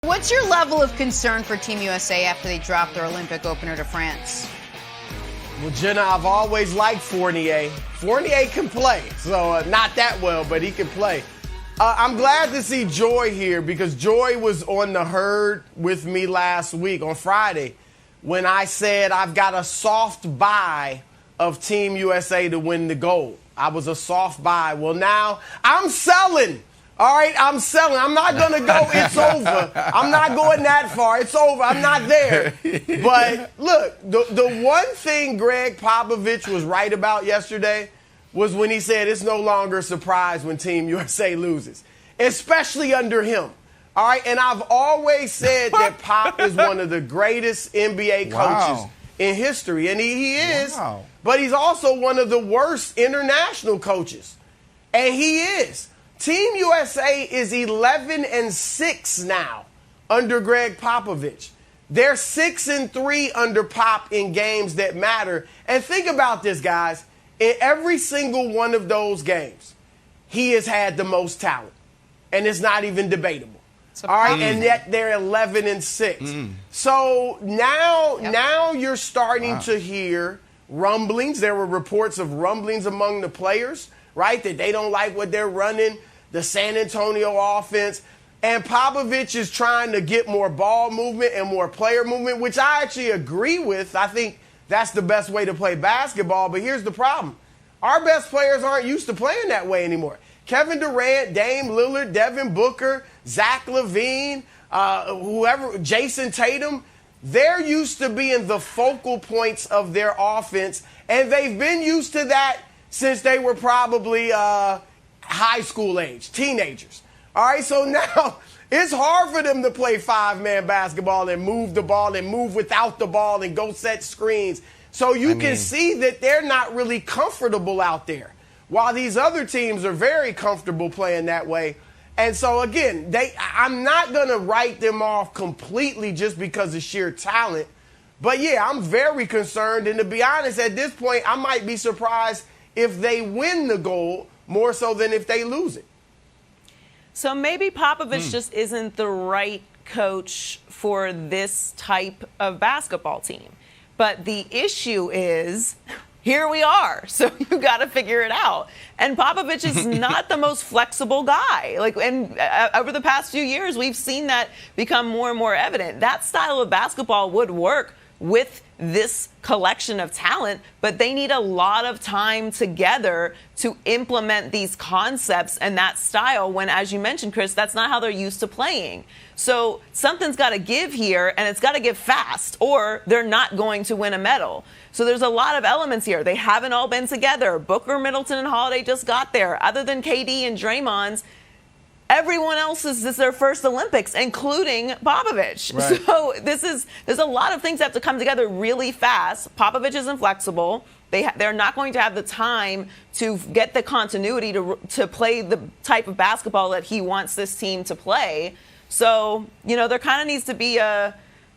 What's your level of concern for Team USA after they dropped their Olympic opener to France? Well, Jenna, I've always liked Fournier. Fournier can play, so not that well, but he can play. I'm glad to see Joy here because Joy was on the herd with me last week on Friday when I said I've got a soft buy of Team USA to win the gold. I was a soft buy. Well, now I'm selling. All right, I'm selling. I'm not going to go, it's over. I'm not going that far. It's over. I'm not there. But look, the one thing Greg Popovich was right about yesterday was when he said it's no longer a surprise when Team USA loses, especially under him. All right, and I've always said that Pop is one of the greatest NBA coaches in history, and he is, but he's also one of the worst international coaches, and he is. Team USA is 11-6 now under Greg Popovich. They're 6-3 under Pop in games that matter. And think about this, guys. In every single one of those games, he has had the most talent. And it's not even debatable. All right, and yet they're 11-6. So now you're starting to hear rumblings. There were reports of rumblings among the players, right, that they don't like what they're running, the San Antonio offense. And Popovich is trying to get more ball movement and more player movement, which I actually agree with. I think that's the best way to play basketball. But here's the problem. Our best players aren't used to playing that way anymore. Kevin Durant, Dame Lillard, Devin Booker, Zach LaVine, Jason Tatum, they're used to being the focal points of their offense, and they've been used to that since they were probably high school age, teenagers. All right, so now it's hard for them to play five-man basketball and move the ball and move without the ball and go set screens. So you can see that they're not really comfortable out there, while these other teams are very comfortable playing that way. And so, again, I'm not going to write them off completely just because of sheer talent. But, yeah, I'm very concerned. And to be honest, at this point, I might be surprised if they win the gold more so than if they lose it. So maybe Popovich just isn't the right coach for this type of basketball team. But the issue is, here we are. So you got to figure it out. And Popovich is not the most flexible guy. Over the past few years, we've seen that become more and more evident. That style of basketball would work with this collection of talent, but they need a lot of time together to implement these concepts and that style when, as you mentioned, Chris, that's not how they're used to playing. So something's got to give here, and it's got to give fast, or they're not going to win a medal. So there's a lot of elements here. They haven't all been together. Booker, Middleton, and Holiday just got there. Other than KD and Draymond's, everyone else is their first Olympics, including Popovich. Right. So there's a lot of things that have to come together really fast. Popovich isn't flexible. They're not going to have the time to get the continuity to play the type of basketball that he wants this team to play. So, there kind of needs to be a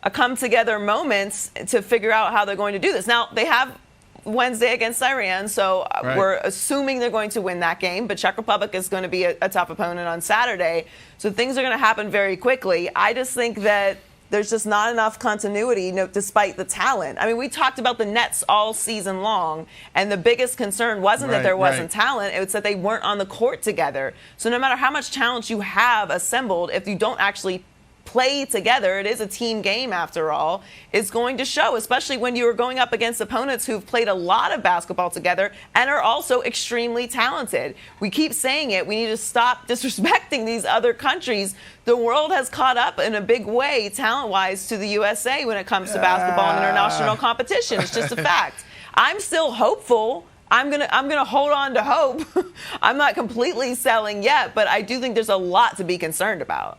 come-together moment to figure out how they're going to do this. Now, they have Wednesday against Iran, so we're assuming they're going to win that game, but Czech Republic is going to be a tough opponent on Saturday, so things are going to happen very quickly. I just think that there's just not enough continuity, despite the talent. I mean, we talked about the Nets all season long, and the biggest concern wasn't that there wasn't talent, it was that they weren't on the court together. So no matter how much talent you have assembled, if you don't actually play together, it is a team game after all, it's going to show, especially when you are going up against opponents who've played a lot of basketball together and are also extremely talented. We keep saying it, we need to stop disrespecting these other countries. The world has caught up in a big way, talent-wise, to the USA when it comes to basketball and international competition. It's just a fact. I'm still hopeful. I'm gonna hold on to hope. I'm not completely selling yet, but I do think there's a lot to be concerned about.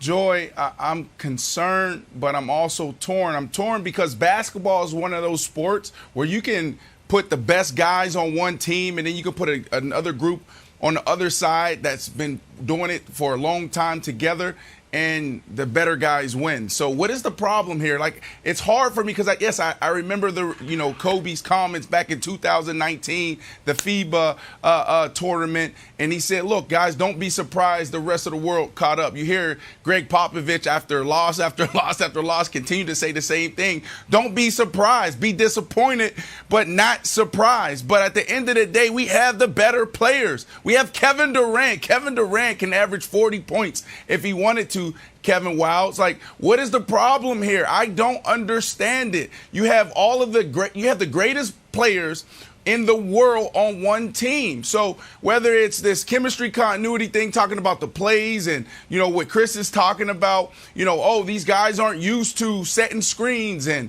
Joy, I'm concerned, but I'm also torn. I'm torn because basketball is one of those sports where you can put the best guys on one team and then you can put another group on the other side that's been doing it for a long time together, and the better guys win. So what is the problem here? Like, it's hard for me because I remember Kobe's comments back in 2019, the FIBA tournament, and he said, look, guys, don't be surprised the rest of the world caught up. You hear Greg Popovich after loss after loss after loss continue to say the same thing. Don't be surprised. Be disappointed, but not surprised. But at the end of the day, we have the better players. We have Kevin Durant. Kevin Durant can average 40 points if he wanted to. Kevin Wilds, like, what is the problem here? I don't understand it. You have the greatest players in the world on one team. So whether it's this chemistry continuity thing, talking about the plays and, what Chris is talking about, these guys aren't used to setting screens and,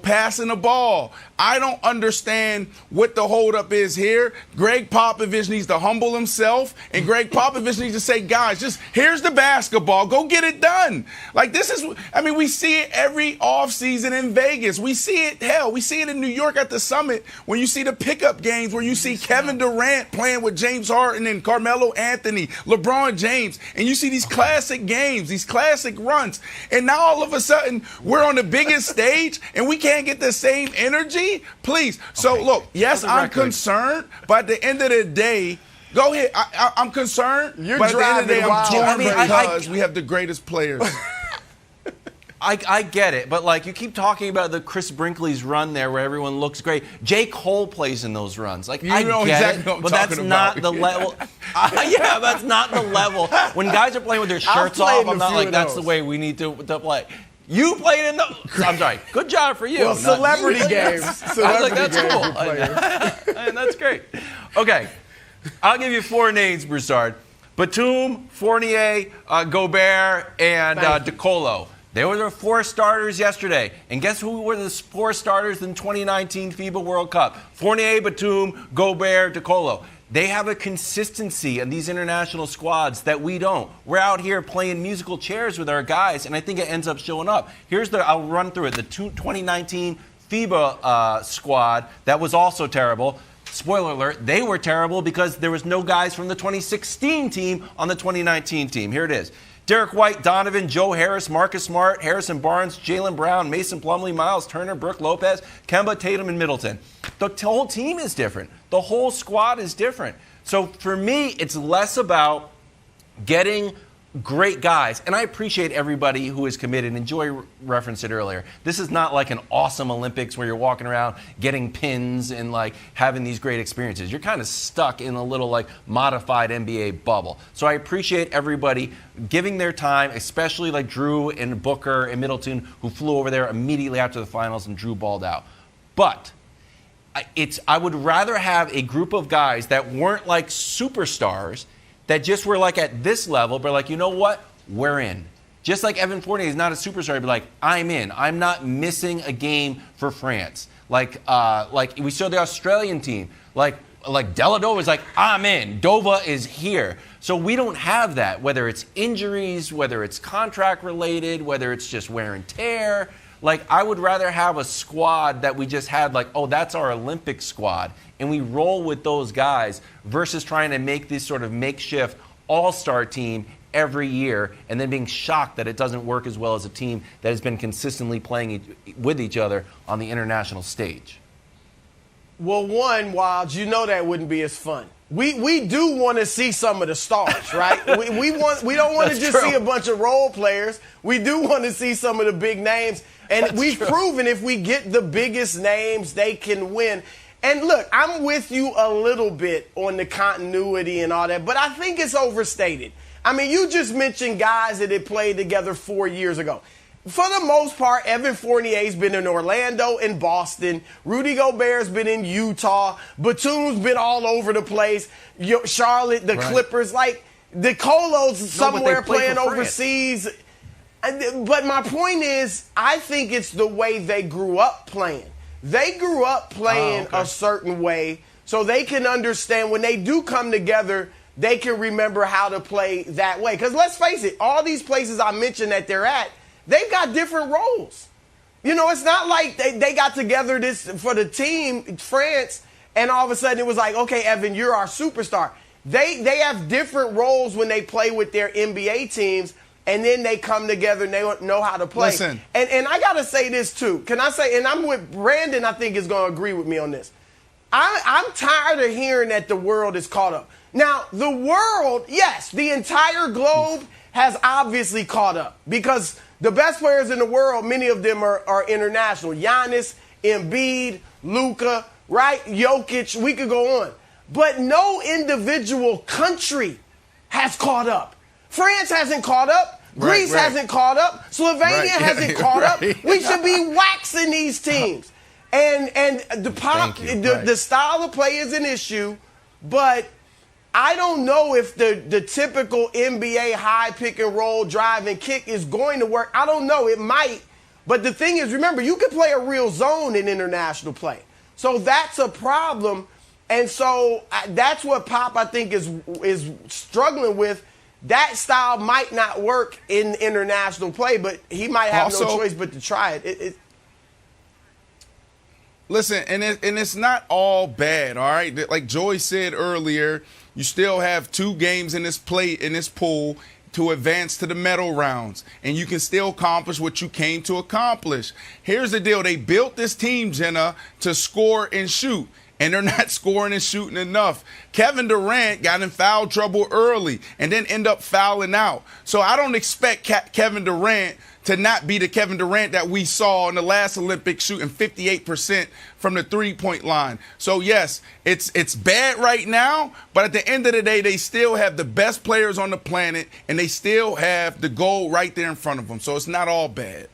passing the ball. I don't understand what the holdup is here. Greg Popovich needs to humble himself, and Greg Popovich needs to say, guys, just here's the basketball. Go get it done. Like, we see it every offseason in Vegas. We see it in New York at the Summit when you see the pickup games where you see Kevin Durant playing with James Harden and Carmelo Anthony, LeBron James, and you see these classic games, these classic runs. And now all of a sudden we're on the biggest stage and we can't get the same energy. Please. So, look, yes, I'm concerned, but at the end of the day, go ahead. I'm concerned, but at the end of the day, I'm torn because we have the greatest players. I get it, but like you keep talking about the Chris Brinkley's run there where everyone looks great. J. Cole plays in those runs. Like, I get exactly it, what I'm but that's talking not about. the level. Yeah, that's not the level. When guys are playing with their shirts off, I'm not like, that's the way we need to play. You played in the. I'm sorry. Good job for you. Well, celebrity games. I was like, that's cool. And that's great. Okay, I'll give you 4 names, Broussard: Batum, Fournier, Gobert, and DeColo. They were the 4 starters yesterday. And guess who were the 4 starters in 2019 FIBA World Cup? Fournier, Batum, Gobert, DeColo. They have a consistency in these international squads that we don't. We're out here playing musical chairs with our guys, and I think it ends up showing up. I'll run through it. The 2019 FIBA squad, that was also terrible. Spoiler alert, they were terrible because there was no guys from the 2016 team on the 2019 team. Here it is. Derek White, Donovan, Joe Harris, Marcus Smart, Harrison Barnes, Jaylen Brown, Mason Plumlee, Miles Turner, Brooke Lopez, Kemba, Tatum, and Middleton. The whole team is different. The whole squad is different. So for me, it's less about getting great guys. And I appreciate everybody who is committed. And Joy referenced it earlier. This is not like an awesome Olympics where you're walking around getting pins and like having these great experiences. You're kind of stuck in a little like modified NBA bubble. So I appreciate everybody giving their time, especially like Drew and Booker and Middleton, who flew over there immediately after the finals and Drew balled out. But I would rather have a group of guys that weren't like superstars, that just were like at this level, but like, you know what? We're in. Just like Evan Fournier is not a superstar, but like, I'm in. I'm not missing a game for France. Like we saw the Australian team. Like Dellavedova is like, I'm in. Dova is here. So we don't have that, whether it's injuries, whether it's contract related, whether it's just wear and tear. Like, I would rather have a squad that we just had like, oh, that's our Olympic squad, and we roll with those guys versus trying to make this sort of makeshift all-star team every year and then being shocked that it doesn't work as well as a team that has been consistently playing with each other on the international stage. Well, Wilds, that wouldn't be as fun. We do want to see some of the stars, right? we don't want to just see a bunch of role players. We do want to see some of the big names. And we've proven if we get the biggest names, they can win. And look, I'm with you a little bit on the continuity and all that, but I think it's overstated. I mean, you just mentioned guys that had played together 4 years ago. For the most part, Evan Fournier's been in Orlando and Boston. Rudy Gobert's been in Utah. Batum's been all over the place. Charlotte, the Clippers. Like, DeColo's somewhere playing overseas. But my point is, I think it's the way they grew up playing. They grew up playing a certain way so they can understand when they do come together, they can remember how to play that way. Because let's face it, all these places I mentioned that they're at, they've got different roles. It's not like they got together this for the team, France, and all of a sudden it was like, okay, Evan, you're our superstar. They have different roles when they play with their NBA teams, and then they come together and they know how to play. Listen. And I got to say this, too. Can I say, and I'm with Brandon, I think, is going to agree with me on this. I'm tired of hearing that the world is caught up. Now, the world, yes, the entire globe has obviously caught up because the best players in the world, many of them are international. Giannis, Embiid, Luka, right? Jokic, we could go on. But no individual country has caught up. France hasn't caught up. Greece hasn't caught up. Slovenia hasn't caught up. We should be waxing these teams. And the style of play is an issue, but I don't know if the typical NBA high pick and roll, drive and kick is going to work. I don't know. It might. But the thing is, remember, you can play a real zone in international play. So that's a problem. And so that's what Pop, I think, is struggling with. That style might not work in international play, but he might have no choice but to try it. Listen, and it's not all bad, all right? Like Joy said earlier, you still have 2 games in this pool to advance to the medal rounds, and you can still accomplish what you came to accomplish. Here's the deal. They built this team, Jenna, to score and shoot, and they're not scoring and shooting enough. Kevin Durant got in foul trouble early and then end up fouling out. So I don't expect Kevin Durant to not be the Kevin Durant that we saw in the last Olympics shooting 58% from the three-point line. So, yes, it's bad right now, but at the end of the day, they still have the best players on the planet, and they still have the goal right there in front of them. So it's not all bad.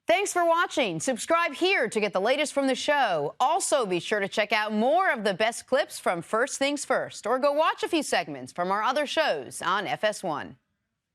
Thanks for watching. Subscribe here to get the latest from the show. Also, be sure to check out more of the best clips from First Things First, or go watch a few segments from our other shows on FS1.